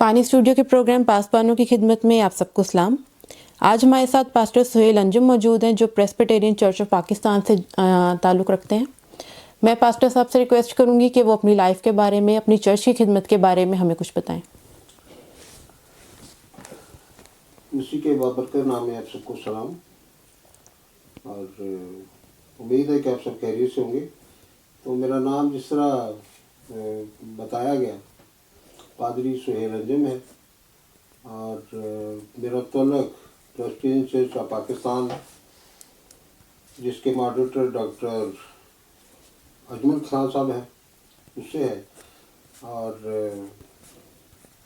Haqqani studio کے programme پاسبانوں کی خدمت میں آپ سب کو سلام. آج ہمارے ساتھ پاسٹر سہیل انجم موجود ہیں جو پریسبیٹیرین چرچ آف پاکستان سے تعلق رکھتے ہیں. میں پاسٹر صاحب سے ریکویسٹ کروں گی کہ وہ اپنی لائف کے بارے میں، اپنی چرچ کی خدمت کے بارے میں ہمیں کچھ بتائیں. اسی کے بابرکت نام میں آپ سب کو سلام، اور امید ہے کہ آپ سب خیریت سے ہوں گے. تو میرا نام جس طرح بتایا گیا پادری سہیل انجم ہے، اور میرا تعلق پریسبیٹیرین چرچ آف پاکستان جس کے ماڈریٹر ڈاکٹر اجمل خان صاحب ہیں اس سے ہے. اور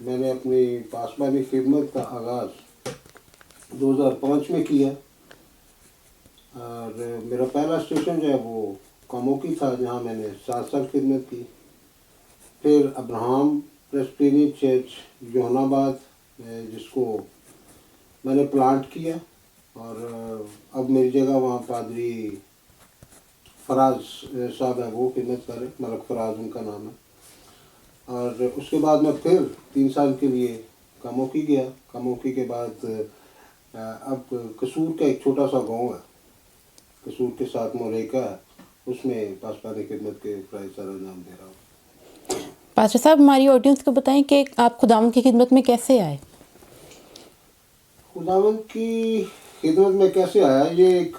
میں نے اپنی پاسبانی خدمت کا آغاز 2005 میں کیا، اور میرا پہلا اسٹیشن جو ہے وہ کاموکی تھا جہاں میں نے 7 سال خدمت کی. پھر ابراہم پریسبیٹیرین چرچ جوہن آباد جس کو میں نے پلانٹ کیا، اور اب میری جگہ وہاں پادری فراز صاحب ہیں، وہ خدمت کر رہے، ملک فراز ان کا نام ہے. اور اس کے بعد میں پھر 3 سال کے لیے کاموکی گیا. کاموکی کے بعد اب قصور کا ایک چھوٹا سا گاؤں ہے، قصور کے ساتھ موریکا ہے، اس میں پاسبانی خدمت کے فرائض سر انجام دے رہا ہوں. پاسٹر صاحب ہماری آڈینس کو بتائیں کہ آپ خداوند کی خدمت میں کیسے آئے؟ خداوند کی خدمت میں کیسے آیا، یہ ایک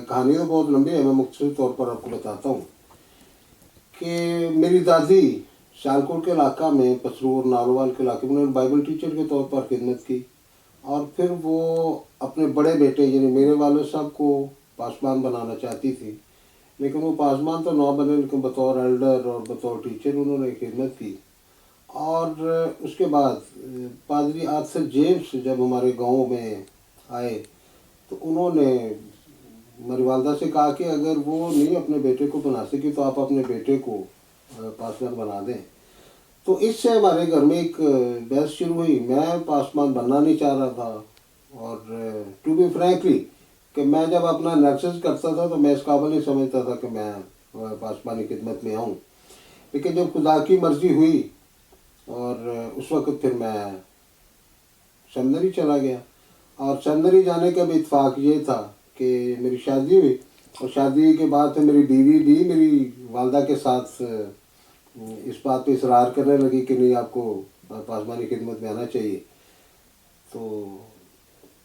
کہانی تو بہت لمبی ہے. میں مختصر طور پر آپ کو بتاتا ہوں کہ میری دادی سیالکوٹ کے علاقہ میں، پسرور نالوال کے علاقے میں، انہوں نے بائبل ٹیچر کے طور پر خدمت کی. اور پھر وہ اپنے بڑے بیٹے یعنی میرے والد صاحب کو پاسبان بنانا چاہتی تھی، لیکن وہ پاسبان تو نہ بنے، لیکن بطور ایلڈر اور بطور ٹیچر انہوں نے خدمت کی. اور اس کے بعد پادری آرتھر جیمس جب ہمارے گاؤں میں آئے تو انہوں نے ہماری والدہ سے کہا کہ اگر وہ نہیں اپنے بیٹے کو بنا سکی تو آپ اپنے بیٹے کو پاسبان بنا دیں. تو اس سے ہمارے گھر میں ایک بحث شروع ہوئی. میں پاسبان بننا نہیں چاہ رہا تھا، اور ٹو بی فرینکلی کہ میں جب اپنا انالیسس کرتا تھا تو میں اس قابل نہیں سمجھتا تھا کہ میں پاسبانی خدمت میں آؤں. لیکن جب خدا کی مرضی ہوئی اور اس وقت پھر میں سیمنری چلا گیا. اور سیمنری جانے کا بھی اتفاق یہ تھا کہ میری شادی ہوئی، اور شادی کے بعد پھر میری بیوی بھی میری والدہ کے ساتھ اس بات پہ اصرار کرنے لگی کہ نہیں، آپ کو پاسبانی خدمت میں آنا چاہیے. تو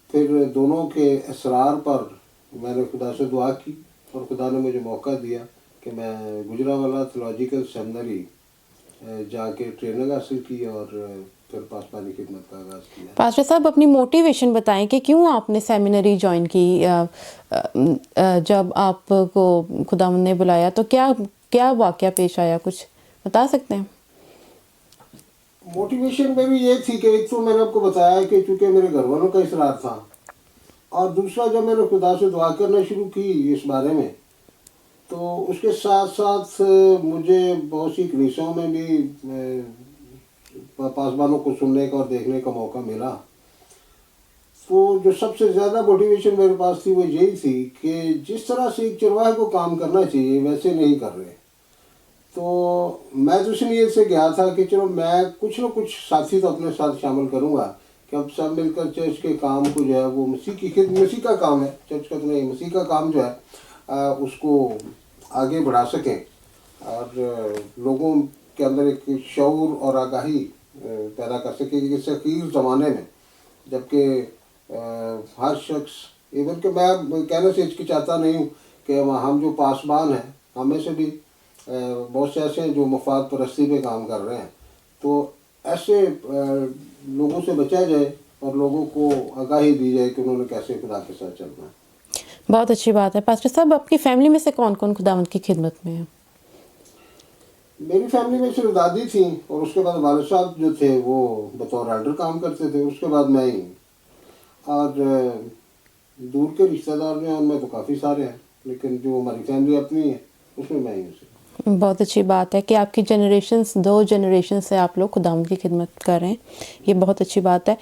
پھر دونوں کے اصرار پر میں نے خدا سے دعا کی، اور خدا نے مجھے موقع دیا کہ میں گجرانوالہ تھیولوجیکل سیمنری جا کے ٹریننگ حاصل کی، اور پھر پاسبانی خدمت کا آغاز کیا. پاسٹر صاحب اپنی موٹیویشن بتائیں کہ کیوں آپ نے سیمینری جوائن کی، جب آپ کو خداوند نے بلایا تو کیا واقعہ پیش آیا، کچھ بتا سکتے ہیں؟ موٹیویشن میں بھی یہ تھی کہ ایک تو میں نے آپ کو بتایا کہ چونکہ میرے گھر والوں کا اصرار تھا، اور دوسرا جب میں نے خدا سے دعا کرنا شروع کی اس بارے میں تو اس کے ساتھ ساتھ مجھے بہت سی کلیسوں میں بھی پاسبانوں کو سننے کا اور دیکھنے کا موقع ملا. تو جو سب سے زیادہ موٹیویشن میرے پاس تھی وہ یہی تھی کہ جس طرح سے ایک چرواہے کو کام کرنا چاہیے ویسے نہیں کر رہے. تو میں تو اس نیت سے گیا تھا کہ چلو میں کچھ نہ کچھ ساتھی تو اپنے ساتھ شامل کروں گا کہ اب سب مل کر چرچ کے کام کو جو ہے وہ مسیح کی خدمت، مسیح کا کام ہے، چرچ کا تو نہیں، مسیح کا کام جو ہے اس کو آگے بڑھا سکیں، اور لوگوں کے اندر ایک شعور اور آگاہی پیدا کر سکیں کہ اس اخیر زمانے میں جب کہ ہر شخص، ایون کہ میں کہنے سے ہچکچاتا نہیں ہوں کہ ہم جو پاسبان ہیں ہمیں سے بھی بہت سے ایسے ہیں جو مفاد پرستی پہ کام کر رہے ہیں. تو ایسے لوگوں سے بچا جائے اور لوگوں کو آگاہی دی جائے کہ انہوں نے کیسے خدا کے ساتھ چلنا ہے. بہت اچھی بات ہے. پاسٹر صاحب آپ کی فیملی میں سے کون کون خداوند کی خدمت میں ہے؟ میری فیملی میں صرف دادی تھیں، اور اس کے بعد والد صاحب جو تھے وہ بطور ایلڈر کام کرتے تھے، اس کے بعد میں ہی. اور دور کے رشتہ دار جو ہیں ان میں تو کافی سارے ہیں، لیکن جو ہماری فیملی اپنی ہے اس میں ہی ہوں. بہت اچھی بات ہے کہ آپ کی جنریشنز، 2 جنریشن سے آپ لوگ خداوند کی خدمت کر رہے ہیں، یہ بہت اچھی بات ہے.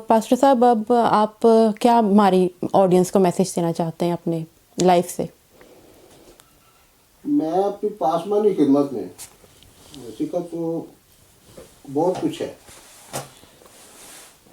پاسٹر صاحب اب آپ کیا ہماری آڈینس کو میسیج دینا چاہتے ہیں اپنے لائف سے؟ میں اپنی پاسبانی خدمت میں ویسے کا تو بہت کچھ ہے،